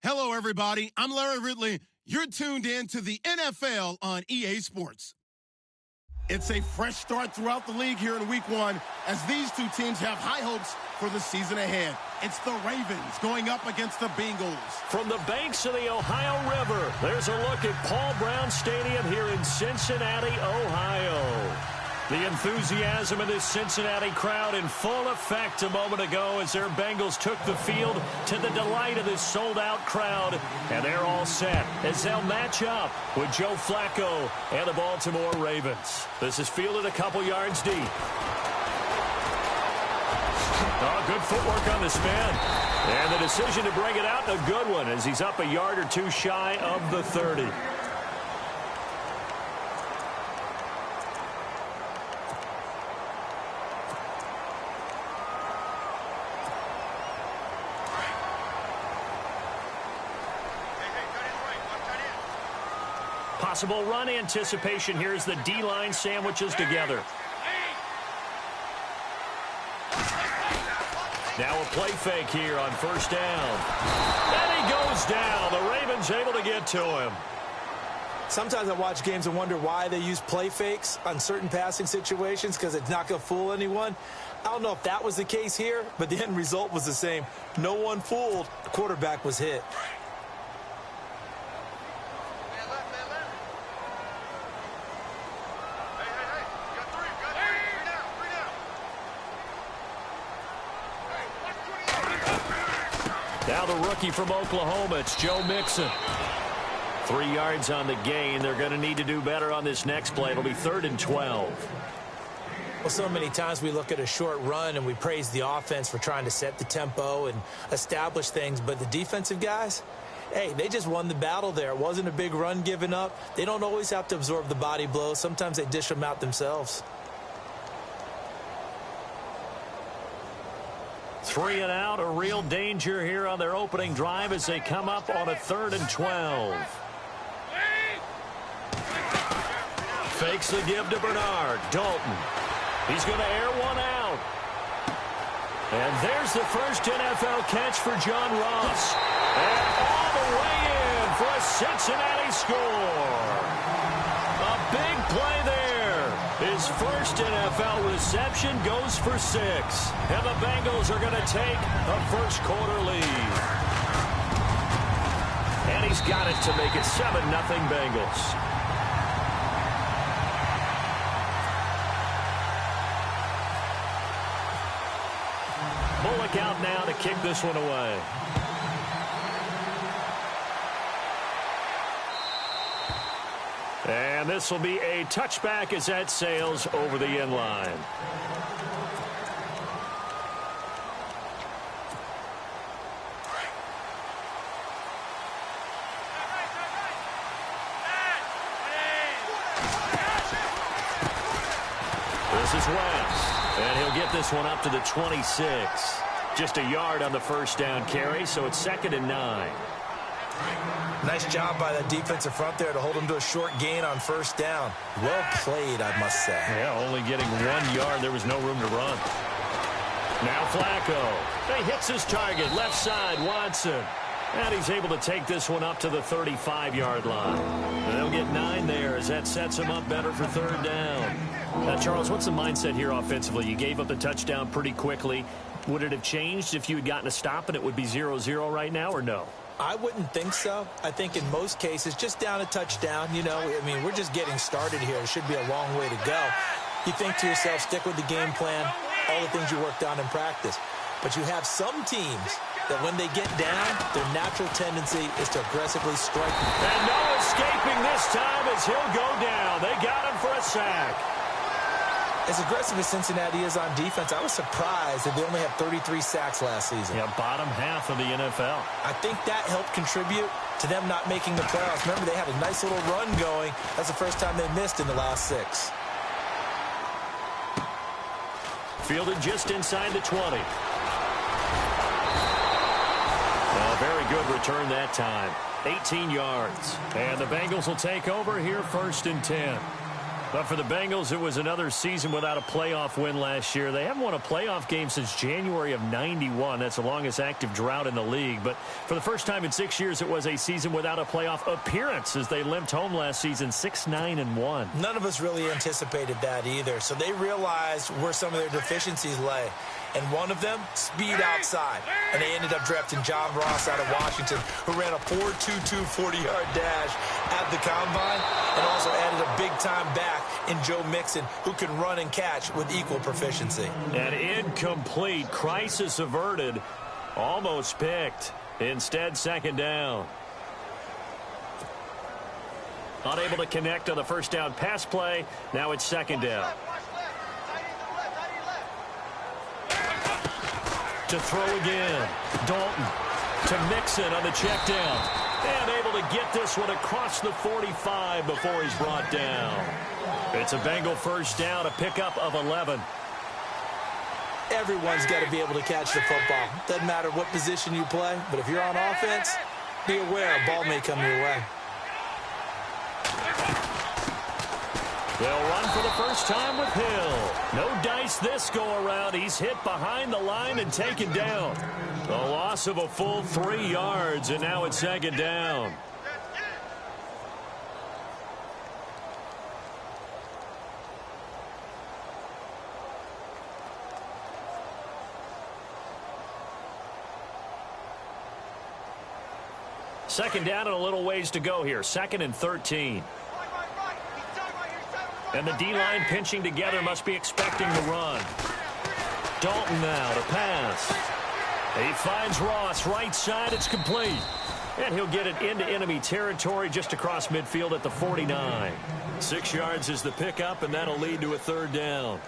Hello, everybody. I'm Larry Ridley. You're tuned in to the NFL on EA Sports. It's a fresh start throughout the league here in Week 1 as these two teams have high hopes for the season ahead. It's the Ravens going up against the Bengals. From the banks of the Ohio River, there's a look at Paul Brown Stadium here in Cincinnati, Ohio. The enthusiasm of this Cincinnati crowd in full effect a moment ago as their Bengals took the field to the delight of this sold-out crowd. And they're all set as they'll match up with Joe Flacco and the Baltimore Ravens. This is fielded a couple yards deep. Oh, good footwork on the spin. And the decision to bring it out, a good one as he's up a yard or two shy of the 30. Possible run anticipation here as the D-line sandwiches together. Now a play fake here on first down. And he goes down. The Ravens able to get to him. Sometimes I watch games and wonder why they use play fakes on certain passing situations because it's not going to fool anyone. I don't know if that was the case here, but the end result was the same. No one fooled. The quarterback was hit. Now the rookie from Oklahoma, it's Joe Mixon. 3 yards on the gain. They're going to need to do better on this next play. It'll be 3rd and 12. Well, so many times we look at a short run and we praise the offense for trying to set the tempo and establish things, but the defensive guys, hey, they just won the battle there. It wasn't a big run given up. They don't always have to absorb the body blows. Sometimes they dish them out themselves. 3 and out, a real danger here on their opening drive as they come up on a 3rd and 12. Fakes the give to Bernard. Dalton. He's going to air one out. And there's the first NFL catch for John Ross. And all the way in for a Cincinnati score. A big play there. His first NFL reception goes for 6. And the Bengals are going to take a first-quarter lead. And he's got it to make it 7-0 Bengals. Bullock out now to kick this one away. And this will be a touchback as that sails over the end line. This is West. And he'll get this one up to the 26. Just a yard on the first down carry, so it's 2nd and 9. Nice job by the defensive front there to hold him to a short gain on first down. Well played, I must say. Yeah, only getting 1 yard. There was no room to run. Now Flacco. He hits his target. Left side, Watson. And he's able to take this one up to the 35-yard line. And they'll get 9 there as that sets him up better for 3rd down. Now, Charles, what's the mindset here offensively? You gave up the touchdown pretty quickly. Would it have changed if you had gotten a stop and it would be 0-0 right now, or no? I wouldn't think so. I think in most cases, just down a touchdown, you know, I mean, we're just getting started here. It should be a long way to go. You think to yourself, stick with the game plan, all the things you worked on in practice. But you have some teams that when they get down, their natural tendency is to aggressively strike. And no escaping this time as he'll go down. They got him for a sack. As aggressive as Cincinnati is on defense, I was surprised that they only had 33 sacks last season. Yeah, bottom half of the NFL. I think that helped contribute to them not making the playoffs. Remember, they had a nice little run going. That's the first time they missed in the last 6. Fielded just inside the 20. A very good return that time. 18 yards. And the Bengals will take over here 1st and 10. But for the Bengals, it was another season without a playoff win last year. They haven't won a playoff game since January of '91. That's the longest active drought in the league. But for the first time in 6 years, it was a season without a playoff appearance as they limped home last season 6-9-1. None of us really anticipated that either. So they realized where some of their deficiencies lay. And one of them, speed outside. And they ended up drafting John Ross out of Washington, who ran a 4.22 40-yard dash at the Combine, and also added a big-time back in Joe Mixon, who can run and catch with equal proficiency. An incomplete, crisis averted, almost picked. Instead, second down. Unable to connect on the first down pass play. Now it's second down. To throw again. Dalton to Mixon on the check down. And able to get this one across the 45 before he's brought down. It's a Bengal first down, a pickup of 11. Everyone's got to be able to catch the football. Doesn't matter what position you play, but if you're on offense, be aware a ball may come your way. They'll run for the first time with Hill. No dice this go-around. He's hit behind the line and taken down. A loss of a full 3 yards, and now it's second down. Second down and a little ways to go here. 2nd and 13. And the D-line pinching together, must be expecting the run. Dalton now to pass. He finds Ross, right side, it's complete. And he'll get it into enemy territory just across midfield at the 49. 6 yards is the pickup, and that'll lead to a third down.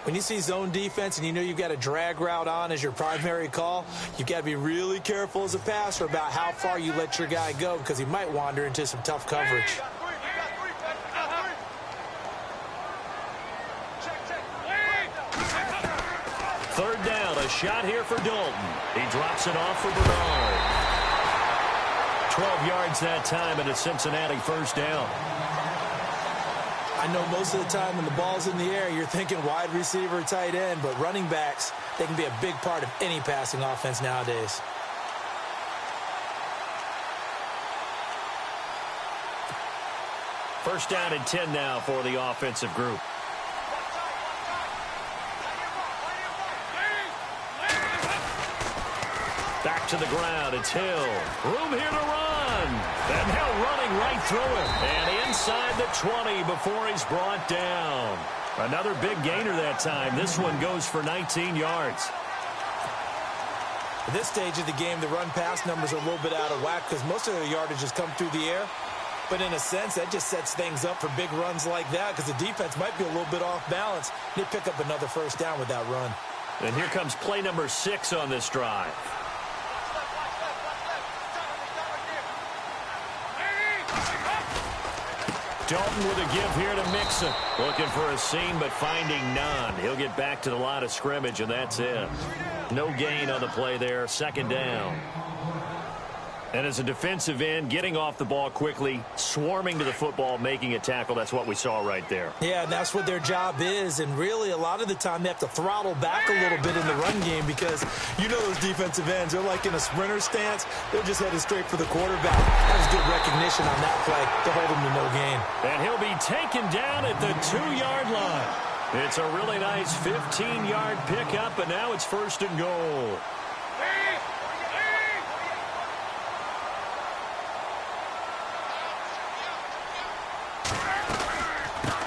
When you see zone defense and you know you've got a drag route on as your primary call, you've got to be really careful as a passer about how far you let your guy go, because he might wander into some tough coverage. Third down, a shot here for Dalton. He drops it off for Bernard. 12 yards that time, and a Cincinnati first down. I know most of the time when the ball's in the air, you're thinking wide receiver, tight end, but running backs, they can be a big part of any passing offense nowadays. First down and 10 now for the offensive group. Back to the ground. It's Hill. Room here to run. And Hill running right through it. And inside the 20 before he's brought down. Another big gainer that time. This one goes for 19 yards. At this stage of the game, the run-pass numbers are a little bit out of whack because most of their yardage has come through the air. But in a sense, that just sets things up for big runs like that because the defense might be a little bit off balance. They pick up another first down with that run. And here comes play number 6 on this drive. Dalton with a give here to Mixon. Looking for a seam, but finding none. He'll get back to the line of scrimmage, and that's it. No gain on the play there. Second down. And as a defensive end, getting off the ball quickly, swarming to the football, making a tackle. That's what we saw right there. Yeah, and that's what their job is. And really, a lot of the time, they have to throttle back a little bit in the run game because you know those defensive ends, they're like in a sprinter stance. They're just headed straight for the quarterback. That was good recognition on that play to hold him to no gain. And he'll be taken down at the 2-yard line. It's a really nice 15-yard pickup, and now it's first and goal.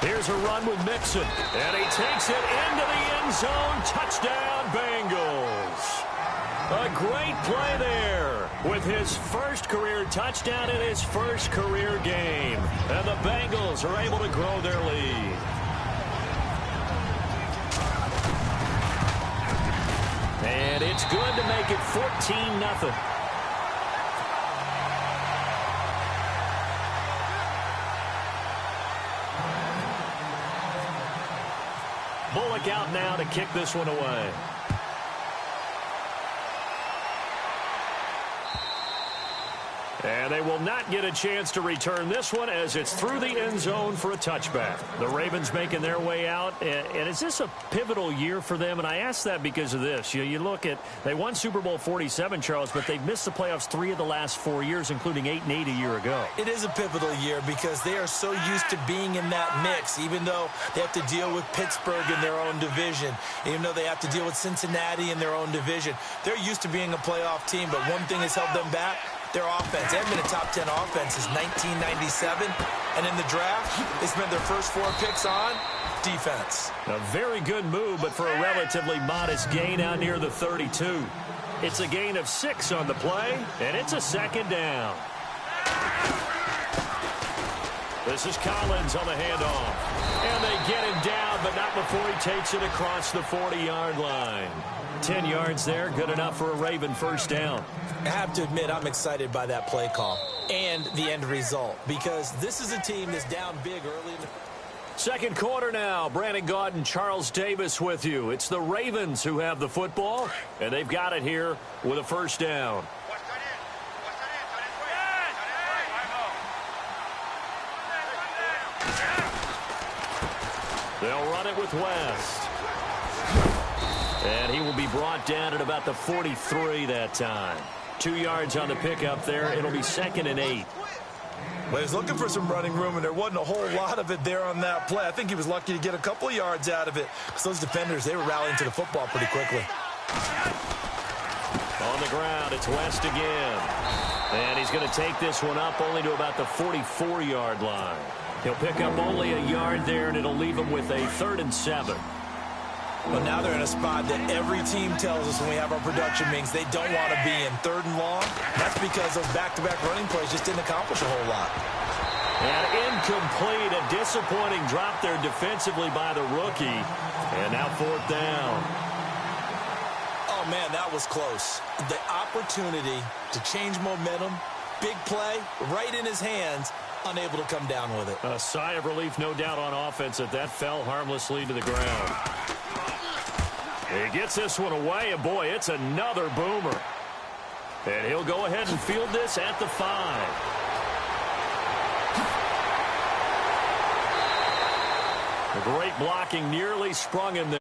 Here's a run with Mixon, and he takes it into the end zone. Touchdown, Bengals. A great play there with his first career touchdown in his first career game. And the Bengals are able to grow their lead. And it's good to make it 14-0. Bullock out now to kick this one away. And they will not get a chance to return this one as it's through the end zone for a touchback. The Ravens making their way out. And is this a pivotal year for them? And I ask that because of this. You look at, they won Super Bowl 47, Charles, but they've missed the playoffs 3 of the last 4 years, including 8-8 a year ago. It is a pivotal year because they are so used to being in that mix, even though they have to deal with Pittsburgh in their own division, even though they have to deal with Cincinnati in their own division. They're used to being a playoff team, but one thing has held them back. Their offense. They haven't been a top 10 offense since 1997. And in the draft, they spent their first 4 picks on defense. A very good move, but for a relatively modest gain out near the 32. It's a gain of 6 on the play, and it's a second down. This is Collins on the handoff. And they get him down, but not before he takes it across the 40-yard line. 10 yards there, good enough for a Raven first down. I have to admit, I'm excited by that play call and the end result because this is a team that's down big early in the second quarter now. Brandon Gaudin and Charles Davis with you. It's the Ravens who have the football, and they've got it here with a first down. They'll run it with West. And he will be brought down at about the 43 that time. 2 yards on the pickup there. It'll be 2nd and 8. Well, he's looking for some running room, and there wasn't a whole lot of it there on that play. I think he was lucky to get a couple of yards out of it because those defenders, they were rallying to the football pretty quickly. On the ground, it's West again. And he's going to take this one up only to about the 44-yard line. He'll pick up only a yard there, and it'll leave him with a 3rd and 7. Well, now they're in a spot that every team tells us when we have our production meetings they don't want to be in, 3rd and long. That's because those back-to-back running plays just didn't accomplish a whole lot. And incomplete, a disappointing drop there defensively by the rookie. And now 4th down. Oh, man, that was close. The opportunity to change momentum, big play, right in his hands, unable to come down with it. A sigh of relief, no doubt, on offense that fell harmlessly to the ground. He gets this one away, and boy, it's another boomer. And he'll go ahead and field this at the 5. The great blocking nearly sprung him there.